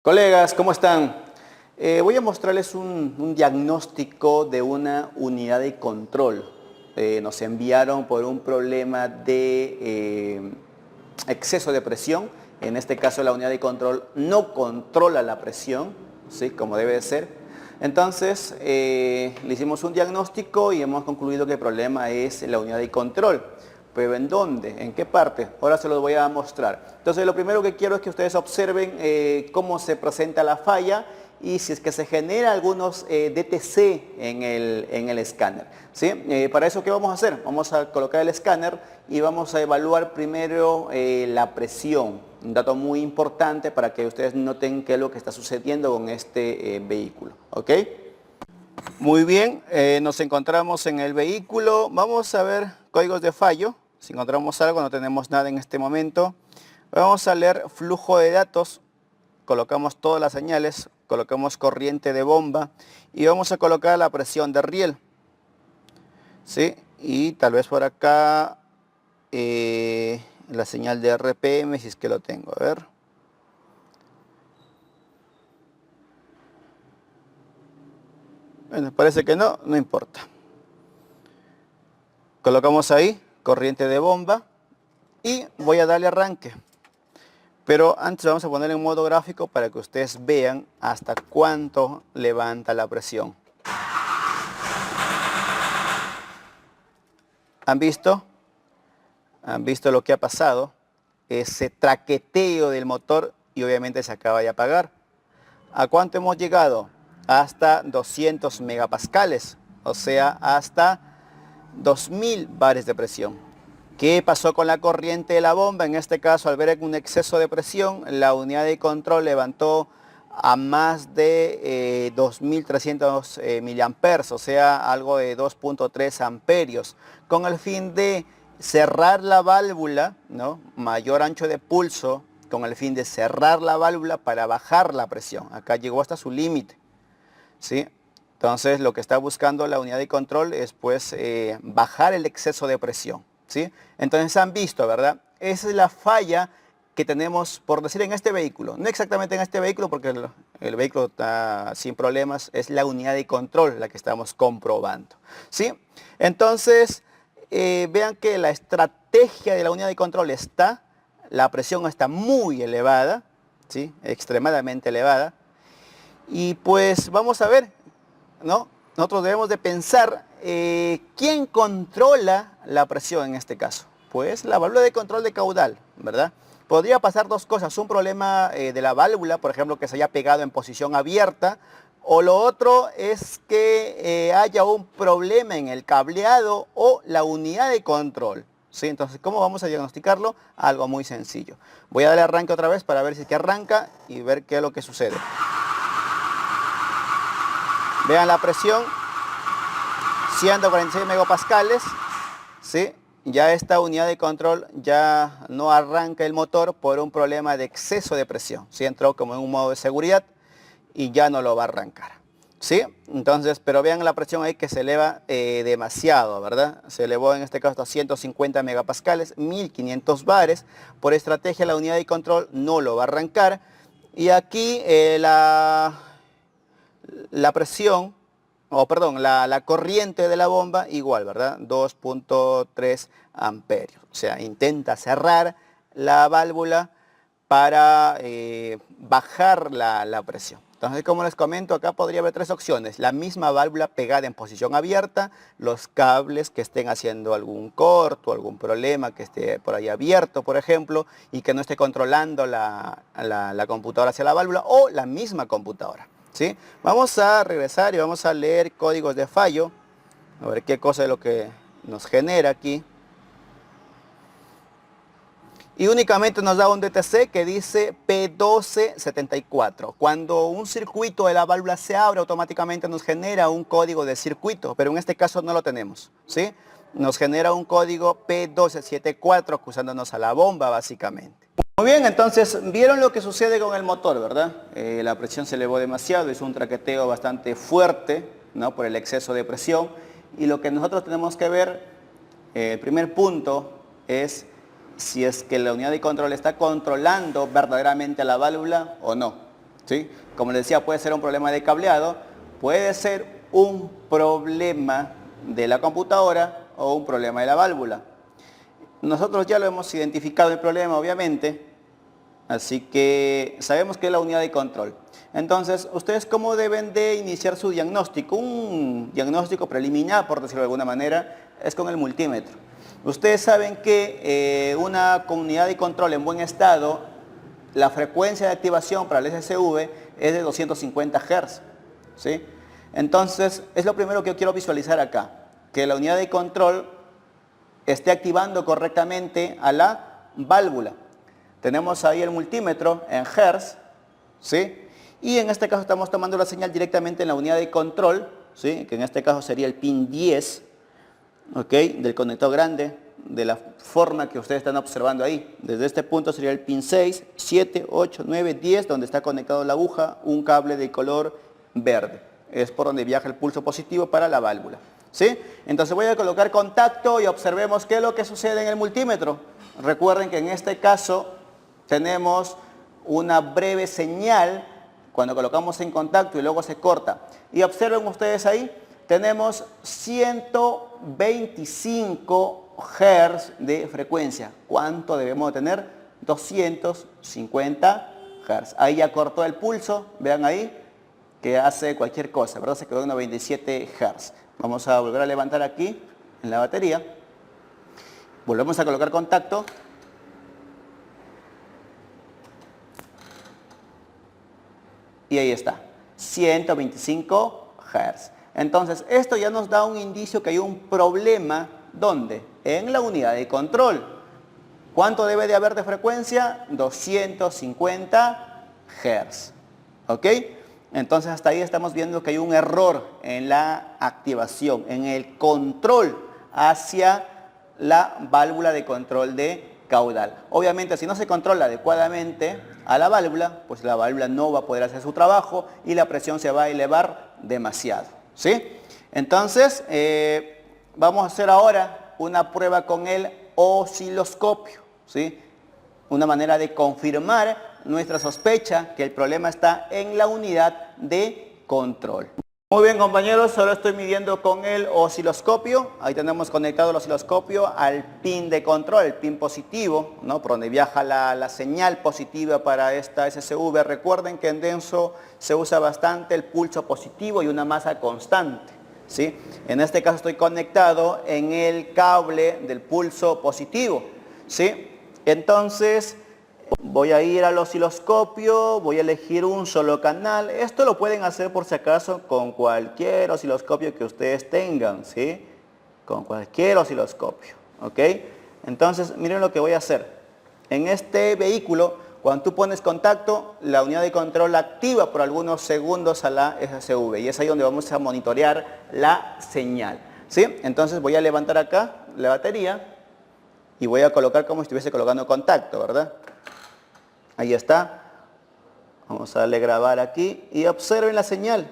Colegas, ¿cómo están? Voy a mostrarles un diagnóstico de una unidad de control. Nos enviaron por un problema de exceso de presión. En este caso la unidad de control no controla la presión, ¿sí? Como debe de ser. Entonces le hicimos un diagnóstico y hemos concluido que el problema es la unidad de control. ¿Pero en dónde? ¿En qué parte? Ahora se los voy a mostrar. Entonces lo primero que quiero es que ustedes observen cómo se presenta la falla y si es que se genera algunos DTC en el escáner, ¿sí? Para eso, ¿qué vamos a hacer? Vamos a colocar el escáner y vamos a evaluar primero la presión. Un dato muy importante para que ustedes noten qué es lo que está sucediendo con este vehículo, ¿ok? Muy bien, nos encontramos en el vehículo. Vamos a ver códigos de fallo. Si encontramos algo, no tenemos nada en este momento. Vamos a leer flujo de datos. Colocamos todas las señales, colocamos corriente de bomba y vamos a colocar la presión de riel. ¿Sí? Y tal vez por acá la señal de RPM, si es que lo tengo. A ver. Bueno, parece que no, no importa. Colocamos ahí corriente de bomba y voy a darle arranque. Pero antes vamos a poner en modo gráfico para que ustedes vean hasta cuánto levanta la presión. ¿Han visto? ¿Han visto lo que ha pasado? Ese traqueteo del motor y obviamente se acaba de apagar. ¿A cuánto hemos llegado? Hasta 200 megapascales, o sea, hasta 2000 bares de presión. ¿Qué pasó con la corriente de la bomba? En este caso, al ver un exceso de presión, la unidad de control levantó a más de 2300 miliamperes, o sea, algo de 2.3 amperios, con el fin de cerrar la válvula, ¿no? Mayor ancho de pulso, con el fin de cerrar la válvula para bajar la presión. Acá llegó hasta su límite, ¿sí? Entonces, lo que está buscando la unidad de control es, pues, bajar el exceso de presión, ¿sí? Entonces han visto, ¿verdad? Esa es la falla que tenemos, por decir, en este vehículo. No exactamente en este vehículo, porque el vehículo está sin problemas. Es la unidad de control la que estamos comprobando, ¿sí? Entonces, vean que la estrategia de la unidad de control está, la presión está muy elevada, ¿sí? Extremadamente elevada. Y pues vamos a ver, ¿no? Nosotros debemos de pensar quién controla la presión en este caso. Pues la válvula de control de caudal, ¿verdad? Podría pasar dos cosas, un problema de la válvula, por ejemplo, que se haya pegado en posición abierta, o lo otro es que haya un problema en el cableado o la unidad de control, ¿sí? Entonces, ¿cómo vamos a diagnosticarlo? Algo muy sencillo. Voy a darle arranque otra vez para ver si es que arranca y ver qué es lo que sucede. Vean la presión, 146 megapascales, ¿sí? Ya esta unidad de control ya no arranca el motor por un problema de exceso de presión, ¿sí? Entró como en un modo de seguridad y ya no lo va a arrancar, ¿sí? Entonces, pero vean la presión ahí que se eleva demasiado, ¿verdad? Se elevó en este caso hasta 150 megapascales, 1500 bares. Por estrategia la unidad de control no lo va a arrancar. Y aquí la presión, perdón, la corriente de la bomba igual, ¿verdad? 2.3 amperios. O sea, intenta cerrar la válvula para bajar la presión. Entonces, como les comento, acá podría haber tres opciones. La misma válvula pegada en posición abierta, los cables que estén haciendo algún corto, algún problema que esté por ahí abierto, por ejemplo, y que no esté controlando la computadora hacia la válvula, o la misma computadora, ¿sí? Vamos a regresar y vamos a leer códigos de fallo, a ver qué cosa es lo que nos genera aquí. Y únicamente nos da un DTC que dice P1274. Cuando un circuito de la válvula se abre, automáticamente nos genera un código de circuito, pero en este caso no lo tenemos, ¿sí? Nos genera un código P1274 acusándonos a la bomba, básicamente. Muy bien, entonces vieron lo que sucede con el motor, ¿verdad? La presión se elevó demasiado, es un traqueteo bastante fuerte, ¿no? Por el exceso de presión. Y lo que nosotros tenemos que ver, el primer punto es si es que la unidad de control está controlando verdaderamente la válvula o no. ¿sí? Como les decía, puede ser un problema de cableado, puede ser un problema de la computadora o un problema de la válvula. Nosotros ya lo hemos identificado el problema, obviamente, así que sabemos que es la unidad de control. Entonces, ¿ustedes cómo deben de iniciar su diagnóstico? Un diagnóstico preliminar, por decirlo de alguna manera, es con el multímetro. Ustedes saben que una unidad de control en buen estado, la frecuencia de activación para el SSV es de 250 Hz, ¿sí? Entonces, es lo primero que yo quiero visualizar acá, que la unidad de control esté activando correctamente a la válvula. Tenemos ahí el multímetro en Hz, ¿sí? Y en este caso estamos tomando la señal directamente en la unidad de control, ¿sí? Que en este caso sería el pin 10, ¿ok? Del conector grande, de la forma que ustedes están observando ahí. Desde este punto sería el pin 6, 7, 8, 9, 10, donde está conectado la aguja, un cable de color verde. Es por donde viaja el pulso positivo para la válvula, ¿sí? Entonces voy a colocar contacto y observemos qué es lo que sucede en el multímetro. Recuerden que en este caso tenemos una breve señal cuando colocamos en contacto y luego se corta. Y observen ustedes ahí, tenemos 125 Hz de frecuencia. ¿Cuánto debemos de tener? 250 Hz. Ahí ya cortó el pulso, vean ahí, que hace cualquier cosa, ¿verdad? Se quedó en 97 Hz. Vamos a volver a levantar aquí en la batería. Volvemos a colocar contacto. Y ahí está, 125 Hz. Entonces, esto ya nos da un indicio que hay un problema, ¿dónde? En la unidad de control. ¿Cuánto debe de haber de frecuencia? 250 Hz. ¿Ok? Entonces, hasta ahí estamos viendo que hay un error en la activación, en el control hacia la válvula de control de caudal. Obviamente, si no se controla adecuadamente a la válvula, pues la válvula no va a poder hacer su trabajo y la presión se va a elevar demasiado, ¿sí? Entonces, vamos a hacer ahora una prueba con el osciloscopio, ¿sí? Una manera de confirmar nuestra sospecha que el problema está en la unidad de control. Muy bien, compañeros, ahora estoy midiendo con el osciloscopio. Ahí tenemos conectado el osciloscopio al pin de control, el pin positivo, ¿no? Por donde viaja la señal positiva para esta SSV. Recuerden que en denso se usa bastante el pulso positivo y una masa constante, ¿sí? En este caso estoy conectado en el cable del pulso positivo, ¿sí? Entonces, voy a ir al osciloscopio, voy a elegir un solo canal. Esto lo pueden hacer por si acaso con cualquier osciloscopio que ustedes tengan, ¿sí? Con cualquier osciloscopio, ¿ok? Entonces, miren lo que voy a hacer. En este vehículo, cuando tú pones contacto, la unidad de control activa por algunos segundos a la SSV. Y es ahí donde vamos a monitorear la señal, ¿sí? Entonces voy a levantar acá la batería y voy a colocar como si estuviese colocando contacto, ¿verdad? Ahí está. Vamos a darle grabar aquí y observen la señal.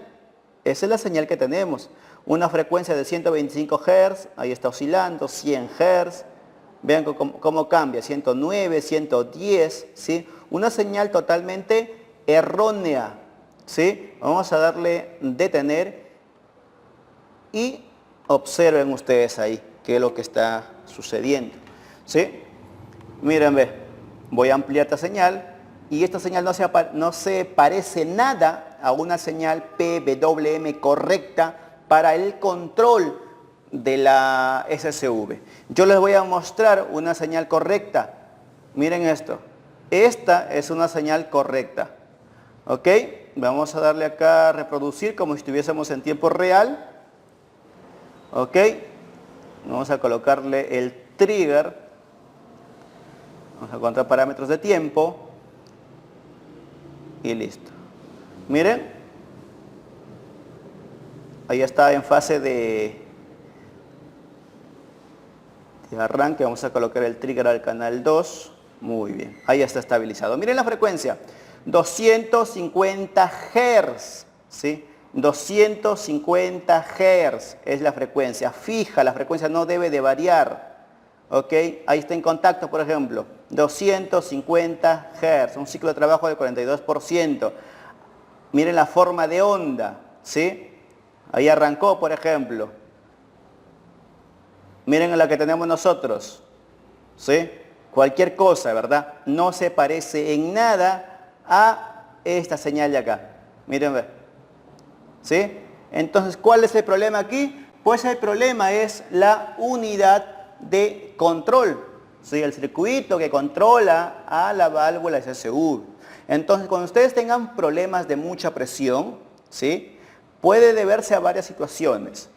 Esa es la señal que tenemos. Una frecuencia de 125 Hz, ahí está oscilando, 100 Hz. Vean cómo cambia, 109, 110, ¿sí? Una señal totalmente errónea, ¿sí? Vamos a darle detener y observen ustedes ahí qué es lo que está sucediendo, ¿sí? Miren, ve, voy a ampliar esta señal. Y esta señal no se parece nada a una señal PWM correcta para el control de la SSV. Yo les voy a mostrar una señal correcta. Miren esto. Esta es una señal correcta. ¿Ok? Vamos a darle acá a reproducir como si estuviésemos en tiempo real. ¿Ok? Vamos a colocarle el trigger. Vamos a encontrar parámetros de tiempo. Y listo. Miren. Ahí está en fase de arranque. Vamos a colocar el trigger al canal 2. Muy bien. Ahí está estabilizado. Miren la frecuencia. 250 Hz. ¿Sí? 250 Hz es la frecuencia. Fija, la frecuencia no debe de variar. ¿Ok? Ahí está en contacto, por ejemplo. 250 Hz. Un ciclo de trabajo del 42%. Miren la forma de onda, ¿sí? Ahí arrancó, por ejemplo. Miren la que tenemos nosotros, ¿sí? Cualquier cosa, ¿verdad? No se parece en nada a esta señal de acá. Miren, ve. ¿Sí? Entonces, ¿cuál es el problema aquí? Pues el problema es la unidad de control, ¿sí? El circuito que controla a la válvula SSV. Entonces, cuando ustedes tengan problemas de mucha presión, ¿sí? Puede deberse a varias situaciones.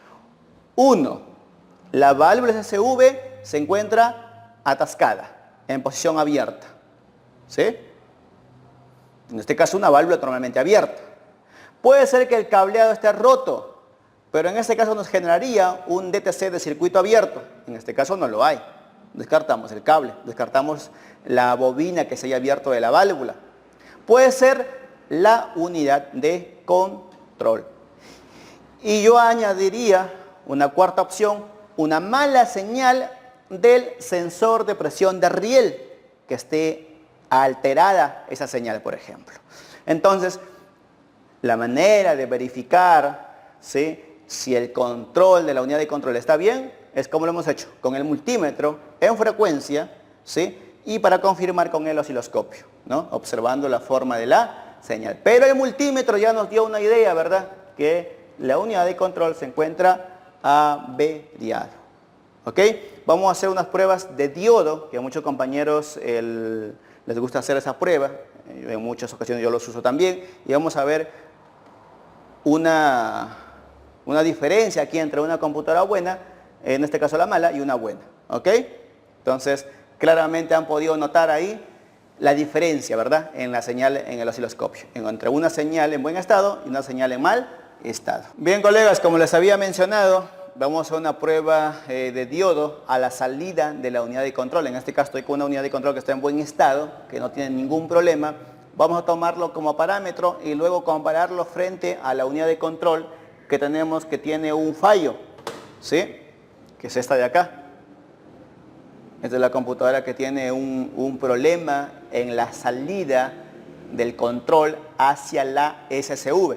Uno, la válvula SSV se encuentra atascada, en posición abierta, ¿sí? En este caso, una válvula normalmente abierta. Puede ser que el cableado esté roto, pero en este caso nos generaría un DTC de circuito abierto. En este caso no lo hay. Descartamos el cable, descartamos la bobina que se haya abierto de la válvula. Puede ser la unidad de control. Y yo añadiría una cuarta opción, una mala señal del sensor de presión de riel, que esté alterada esa señal, por ejemplo. Entonces, la manera de verificar, ¿sí?, si el control de la unidad de control está bien, es como lo hemos hecho, con el multímetro en frecuencia, ¿sí?, y para confirmar con el osciloscopio, ¿no?, observando la forma de la señal. Pero el multímetro ya nos dio una idea, ¿verdad?, que la unidad de control se encuentra averiado. ¿Ok? Vamos a hacer unas pruebas de diodo, que a muchos compañeros les gusta hacer esa prueba. En muchas ocasiones yo los uso también. Y vamos a ver una diferencia aquí entre una computadora buena, en este caso la mala, y una buena. ¿Ok? Entonces, claramente han podido notar ahí la diferencia, ¿verdad?, en la señal en el osciloscopio, entre una señal en buen estado y una señal en mal estado. Bien, colegas, como les había mencionado, vamos a hacer una prueba de diodo a la salida de la unidad de control. En este caso estoy con una unidad de control que está en buen estado, que no tiene ningún problema. Vamos a tomarlo como parámetro y luego compararlo frente a la unidad de control que tenemos que tiene un fallo, ¿sí?, que es esta de acá. Esta es la computadora que tiene un problema en la salida del control hacia la SSV,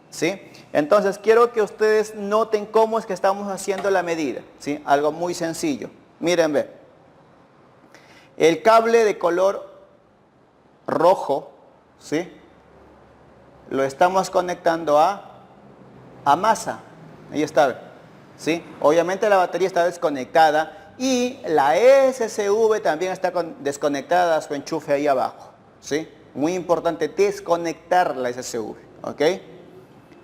¿sí? Entonces quiero que ustedes noten cómo es que estamos haciendo la medida, ¿sí? Algo muy sencillo. Miren, ve. El cable de color rojo, ¿sí?, lo estamos conectando a masa. Ahí está, ¿sí? Obviamente la batería está desconectada y la SSV también está desconectada a su enchufe ahí abajo, ¿sí? Muy importante desconectar la SSV, ¿ok?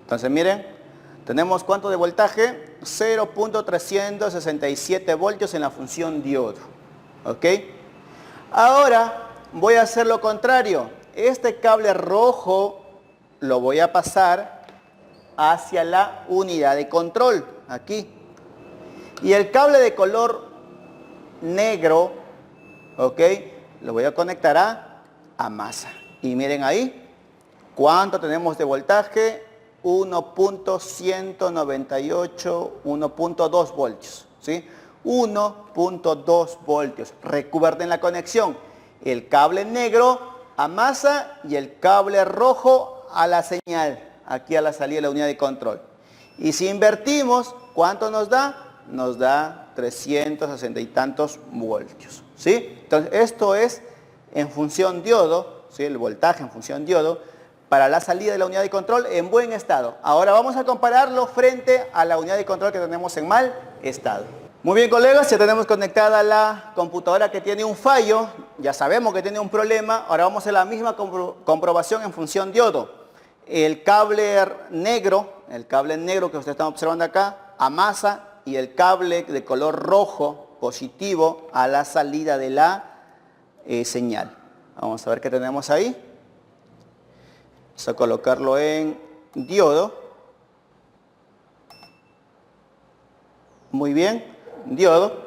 Entonces miren, tenemos ¿cuánto de voltaje? 0.367 voltios en la función diodo, ¿ok? Ahora voy a hacer lo contrario. Este cable rojo lo voy a pasar hacia la unidad de control, aquí. Y el cable de color negro, ¿ok?, lo voy a conectar a masa. Y miren ahí, ¿cuánto tenemos de voltaje? 1.198, 1.2 voltios, ¿sí? 1.2 voltios. Recuerden la conexión. El cable negro a masa y el cable rojo a la señal, aquí a la salida de la unidad de control. Y si invertimos, ¿cuánto nos da? Nos da 360 y tantos voltios, ¿sí? Entonces, esto es en función diodo, ¿sí?, el voltaje en función diodo, para la salida de la unidad de control en buen estado. Ahora vamos a compararlo frente a la unidad de control que tenemos en mal estado. Muy bien, colegas, ya tenemos conectada la computadora que tiene un fallo, ya sabemos que tiene un problema. Ahora vamos a hacer la misma comprobación en función diodo. El cable negro que ustedes están observando acá, a masa, y el cable de color rojo positivo a la salida de la señal. Vamos a ver qué tenemos ahí. Vamos a colocarlo en diodo. Muy bien, diodo.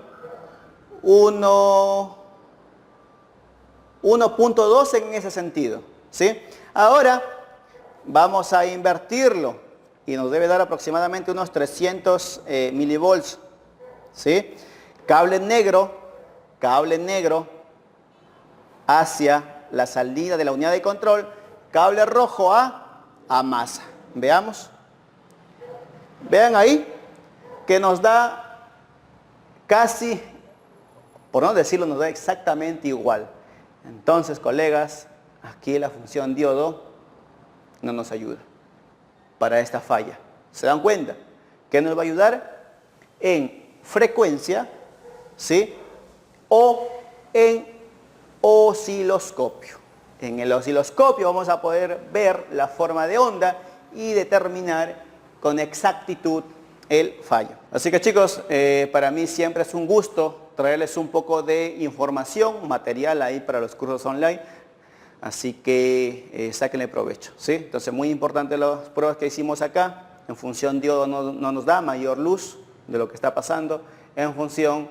1.2 en ese sentido, ¿sí? Ahora vamos a invertirlo y nos debe dar aproximadamente unos 300 milivolts, ¿sí? Cable negro hacia la salida de la unidad de control, cable rojo a a masa. Veamos. Vean ahí que nos da casi, por no decirlo, nos da exactamente igual. Entonces, colegas, aquí la función diodo no nos ayuda para esta falla. ¿Se dan cuenta? ¿Qué nos va a ayudar? En frecuencia, ¿sí? O en osciloscopio. En el osciloscopio vamos a poder ver la forma de onda y determinar con exactitud el fallo. Así que chicos, para mí siempre es un gusto traerles un poco de información, material ahí para los cursos online. Así que sáquenle provecho, ¿sí? Entonces, muy importante las pruebas que hicimos acá. En función diodo no nos da mayor luz de lo que está pasando. En función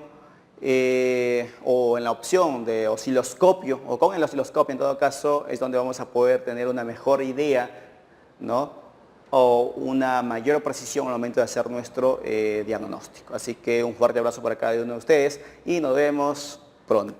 o en la opción de osciloscopio, o con el osciloscopio en todo caso, es donde vamos a poder tener una mejor idea, ¿no? O una mayor precisión al momento de hacer nuestro diagnóstico. Así que un fuerte abrazo para cada uno de ustedes y nos vemos pronto.